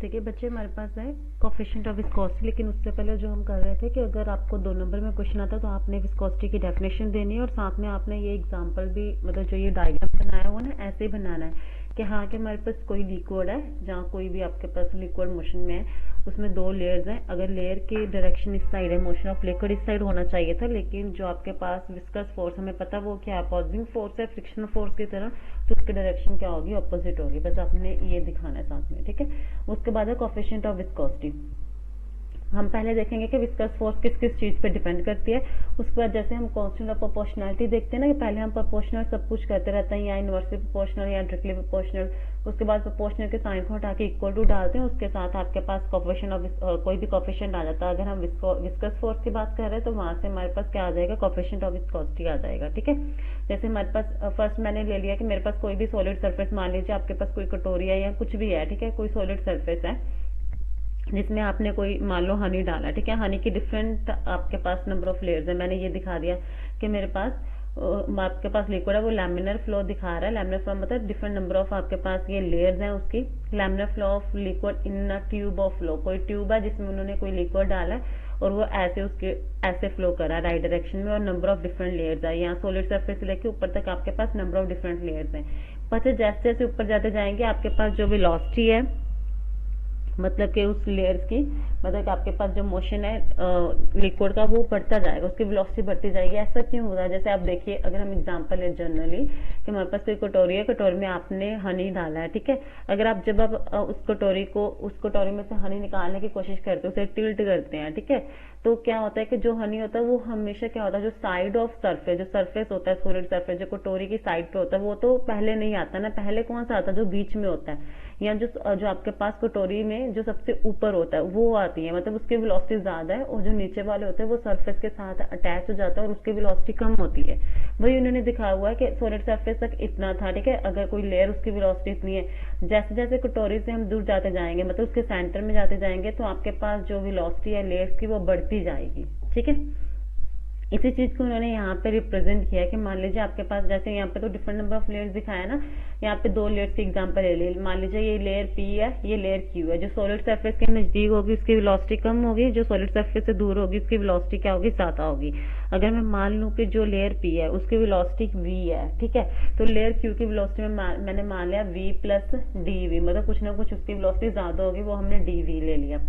देखिए बच्चे, हमारे पास है कोफिशिएंट ऑफ विस्कोसिटी। लेकिन उससे पहले जो हम कर रहे थे कि अगर आपको 2 नंबर में क्वेश्चन आता है तो आपने विस्कोसिटी की डेफिनेशन देनी है और साथ में आपने ये एग्जांपल भी, मतलब जो ये डायग्राम बनाया हुआ ना, ऐसे ही बनाना है कि हाँ कि हमारे पास कोई लिक्विड है, जहाँ कोई भी आपके पास लिक्विड मोशन में है, उसमें 2 लेयर्स हैं। अगर लेयर की डायरेक्शन इस साइड है, मोशन ऑफ लिक्विड इस साइड होना चाहिए था, लेकिन जो आपके पास विस्कस फोर्स हमें पता वो क्या है, अपोजिंग फोर्स है फ्रिक्शनल फोर्स की तरह, तो उसकी डायरेक्शन क्या होगी, अपोजिट होगी। बस आपने ये दिखाना है साथ में, ठीक है। उसके बाद है कोफिशिएंट ऑफ विस्कोसिटी। हम पहले देखेंगे कि विस्कस फोर्स किस किस चीज पे डिपेंड करती है। उसके बाद जैसे हम कांस्टेंट ऑफ प्रोपोर्शनैलिटी देखते हैं ना, कि पहले हम प्रोपोर्शनल सब कुछ करते रहते हैं, या इनवर्सली प्रोपोर्शनल या डायरेक्टली प्रोपोर्शनल। उसके बाद प्रोपोर्शनल के साइन को हटा के इक्वल टू डालते हैं, उसके साथ आपके पास कोफिशिएंट ऑफ कोई भी कोफिशिएंट आ जाता है। अगर हम विस्कस फोर्स की बात कर रहे हैं तो वहां से हमारे पास क्या आ जाएगा, कोफिशिएंट ऑफ विस्कोसिटी आ जाएगा, ठीक है। जैसे हमारे पास फर्स्ट मैंने ले लिया कि मेरे पास कोई भी सॉलिड सर्फेस, मान लीजिए आपके पास कोई कटोरी है या कुछ भी है, ठीक है, कोई सॉलिड सर्फेस है जिसमें आपने कोई मान लो हनी डाला, ठीक है। हनी की डिफरेंट आपके पास नंबर ऑफ लेयर्स है। मैंने ये दिखा दिया कि मेरे पास आपके पास लिक्विड है, वो लैमिनर फ्लो दिखा रहा है। लैमिनर फ्लो मतलब डिफरेंट नंबर ऑफ आपके पास ये लेयर्स हैं उसकी। Laminar flow of liquid in a tube of flow, कोई ट्यूब है जिसमें उन्होंने कोई लिक्विड डाला है और वो ऐसे फ्लो करा राइट डायरेक्शन में, और नंबर ऑफ डिफरेंट लेयर्स है। यहाँ सॉलिड सर्फेस से लेके ऊपर तक आपके पास नंबर ऑफ डिफरेंट लेयर्स हैं। पता जैसे जैसे ऊपर जाते जाएंगे आपके पास जो वेलोसिटी है, मतलब कि उस लेयर्स की, मतलब कि आपके पास जो मोशन है लिक्विड का, वो बढ़ता जाएगा, उसकी वेलोसिटी बढ़ती जाएगी। ऐसा क्यों हो रहा है? जैसे आप देखिए, अगर हम एग्जांपल है जनरली कि हमारे पास कोई कटोरी है, कटोरी में आपने हनी डाला है, ठीक है। अगर आप जब आप उस कटोरी में से हनी निकालने की कोशिश करते हैं, उसे टिल्ट करते हैं, ठीक है, तो क्या होता है कि जो हनी होता है वो हमेशा क्या होता है, जो साइड ऑफ सरफेस, जो सरफेस होता है सॉलिड सरफेस, जो कटोरी की साइड पे होता है, वो तो पहले नहीं आता ना। पहले कौन सा आता है, जो बीच में होता है, या जो आपके पास कटोरी में जो सबसे ऊपर होता है वो आती है, मतलब उसकी वेलोसिटी ज्यादा है, और जो नीचे वाले होते हैं वो सरफेस के साथ अटैच हो जाता है और उसकी वेलोसिटी कम होती है। वही उन्होंने दिखाया हुआ है कि सॉलिड सरफेस तक इतना था, ठीक है। अगर कोई लेयर, उसकी वेलोसिटी इतनी है, जैसे जैसे कटोरी से हम दूर जाते जाएंगे, मतलब उसके सेंटर में जाते जाएंगे, तो आपके पास जो वेलोसिटी है लेयर्स की वो बढ़ती जाएगी, ठीक है। इसी चीज को उन्होंने यहाँ पे रिप्रेजेंट किया है कि मान लीजिए आपके पास, जैसे यहाँ पे तो डिफरेंट नंबर ऑफ लेयर्स दिखाया ना, यहाँ पे 2 लेयर्स की एग्जांपल ले ली। मान लीजिए ये लेयर P है, ये लेयर Q है। जो सॉलिड सरफेस के नजदीक होगी उसकी वेलोसिटी कम होगी, जो सॉलिड सरफेस से दूर होगी उसकी वेलोसिटी क्या होगी, ज्यादा होगी। अगर मैं मान लूं कि जो लेयर P है उसकी वेलोसिटी V है, ठीक है, तो लेयर Q की वेलोसिटी में मैंने मान लिया V प्लस dV, मतलब कुछ ना कुछ उसकी वेलोसिटी ज्यादा होगी, वो हमने dV ले लिया।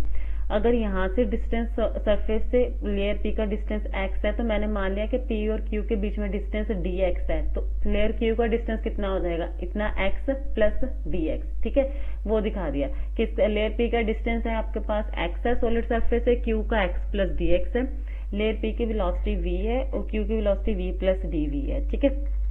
अगर यहाँ से डिस्टेंस सरफेस से लेयर P का डिस्टेंस x है, तो मैंने मान लिया कि P और Q के बीच में डिस्टेंस dx है, तो लेयर Q का डिस्टेंस कितना हो जाएगा, इतना x प्लस dx, ठीक है। वो दिखा दिया कि लेयर P का डिस्टेंस है आपके पास x है सॉलिड सरफेस से, Q का x प्लस dx है, लेयर P की वेलोसिटी v है और Q की वेलोसिटी v प्लस dv है, ठीक है।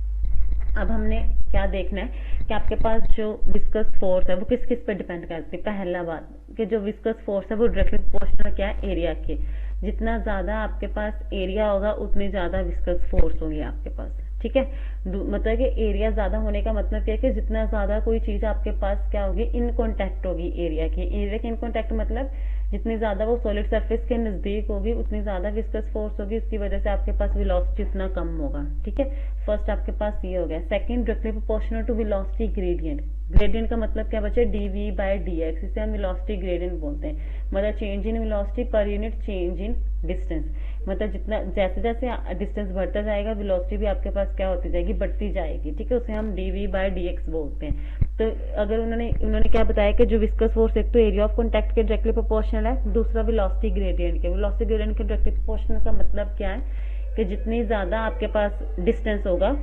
अब हमने क्या देखना है कि आपके पास जो विस्कस फोर्स है वो किस किस पे डिपेंड करती है। पहला बात कि जो विस्कस फोर्स है वो डायरेक्टली प्रोपोर्शनल क्या है, एरिया के। जितना ज्यादा आपके पास एरिया होगा उतनी ज्यादा विस्कस फोर्स होगी आपके पास, ठीक है। मतलब कि एरिया ज्यादा होने का मतलब क्या है कि जितना ज्यादा कोई चीज आपके पास क्या होगी, इन कॉन्टेक्ट होगी एरिया की। एरिया के इन कॉन्टेक्ट मतलब जितनी ज्यादा वो सॉलिड सरफेस के नजदीक होगी उतनी ज्यादा विस्कस फोर्स होगी, उसकी वजह से आपके पास वेलोसिटी उतना कम होगा, ठीक है। फर्स्ट आपके पास ये हो गया। Second, directly proportional to velocity gradient. Gradient का मतलब क्या बचे, dv बाय dx, इसे हम वेलोसिटी ग्रेडियंट बोलते हैं। मतलब change in velocity per unit change in distance, मतलब जितना जैसे जैसे डिस्टेंस बढ़ता जाएगा वेलोसिटी भी आपके पास क्या होती जाएगी, बढ़ती जाएगी, ठीक है। उसे हम dv बाय dx बोलते हैं। तो अगर उन्होंने क्या बताया कि जो विस्कस फोर्स एक तो एरिया ऑफ कॉन्टैक्ट के डायरेक्टली प्रोपोर्शनल है, दूसरा वेलोसिटी ग्रेडियंट के। वेलोसिटी ग्रेडियंट के डायरेक्टली प्रोपोर्शनल का मतलब क्या है कि जितनी ज्यादा आपके पास डिस्टेंस होगा,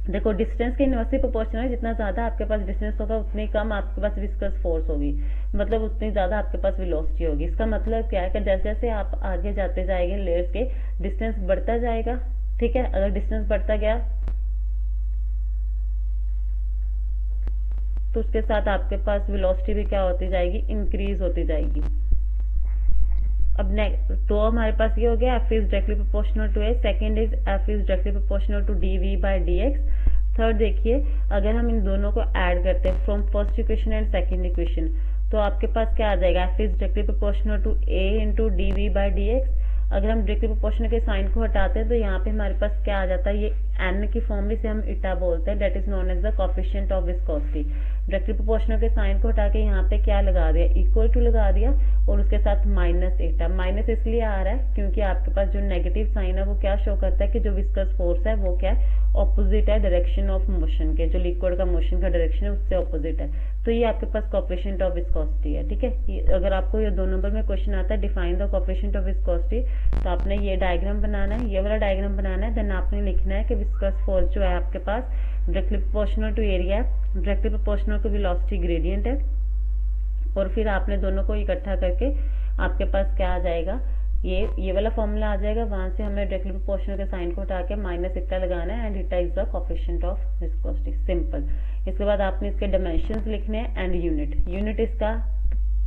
देखो डिस्टेंस के इनवर्सली प्रोपोर्शनल है, जितना ज्यादा आपके पास डिस्टेंस होगा उतनी कम आपके पास विस्कस फोर्स होगी, मतलब उतनी ज्यादा आपके पास वेलोसिटी होगी। इसका मतलब क्या है कि जैसे जैसे आप आगे जाते जाएंगे लेयर्स के, डिस्टेंस बढ़ता जाएगा, ठीक है। अगर डिस्टेंस बढ़ता गया तो उसके साथ आपके पास वेलोसिटी भी क्या होती जाएगी, इंक्रीज होती जाएगी। अब नेक्स्ट तो हमारे पास ये हो गया f is directly proportional to a, second is f is directly proportional to dv by dx। Third देखिए, अगर हम इन दोनों को ऐड करते हैं from first equation and second equation, तो आपके पास क्या आ जाएगा, f is directly proportional to a into dv by dx। अगर हम डायरेक्टली प्रोपोर्शनल के साइन को हटाते हैं तो यहाँ पे हमारे पास क्या आ जाता है, ये n की फॉर्म में से हम इटा बोलते हैं, that is known as the coefficient of viscosity. Directly proportional के साइन को हटा के यहाँ पे क्या लगा दिया, इक्वल टू लगा दिया और उसके साथ माइनस एटा। माइनस इसलिए आ रहा है क्योंकि आपके पास जो नेगेटिव साइन है वो क्या शो करता है कि जो विस्कस फोर्स है वो क्या है, ऑपोजिट है डायरेक्शन ऑफ मोशन के, जो लिक्विड का मोशन का डायरेक्शन है उससे ऑपोजिट है। तो ये आपके पास कोएफिशिएंट ऑफ विस्कोसिटी है, ठीक है। अगर आपको ये 2 नंबर में क्वेश्चन आता है define the coefficient of viscosity, तो आपने ये डायग्राम बनाना है, ये वाला डायग्राम बनाना है, देन आपने लिखना है कि विस्कस फोर्स जो है आपके पास directly proportional to area, directly proportional to velocity gradient है, और फिर आपने दोनों को इकट्ठा करके आपके पास क्या आ जाएगा, ये वाला फॉर्मूला आ जाएगा। वहां से हमें डायरेक्टली प्रोपोर्शनल के साइन को हटा के माइनस इटा लगाना है एंड इटा is the coefficient of viscosity, simple. इसके बाद आपने इसके डायमेंशंस लिखने हैं एंड यूनिट इसका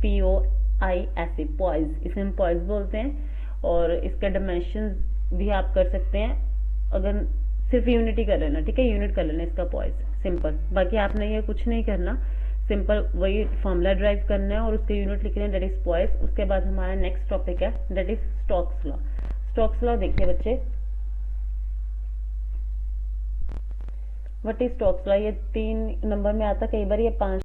POIS, पॉइज, इसे हम पॉइज बोलते हैं। और इसके डायमेंशंस भी आप कर सकते हैं, अगर सिर्फ यूनिट ही कर लेना, ठीक है, यूनिट कर लेना इसका पॉइज, सिंपल। बाकी आपने ये कुछ नहीं करना, सिंपल वही फॉर्मूला ड्राइव करना है और उसके यूनिट लिखने हैं, दैट इज पॉइज। उसके बाद हमारा नेक्स्ट टॉपिक है that is Stokes law. Stokes law देखिए बच्चे, व्हाट इज स्टोक्स लॉ, ये 3 नंबर में आता, कई बार ये 5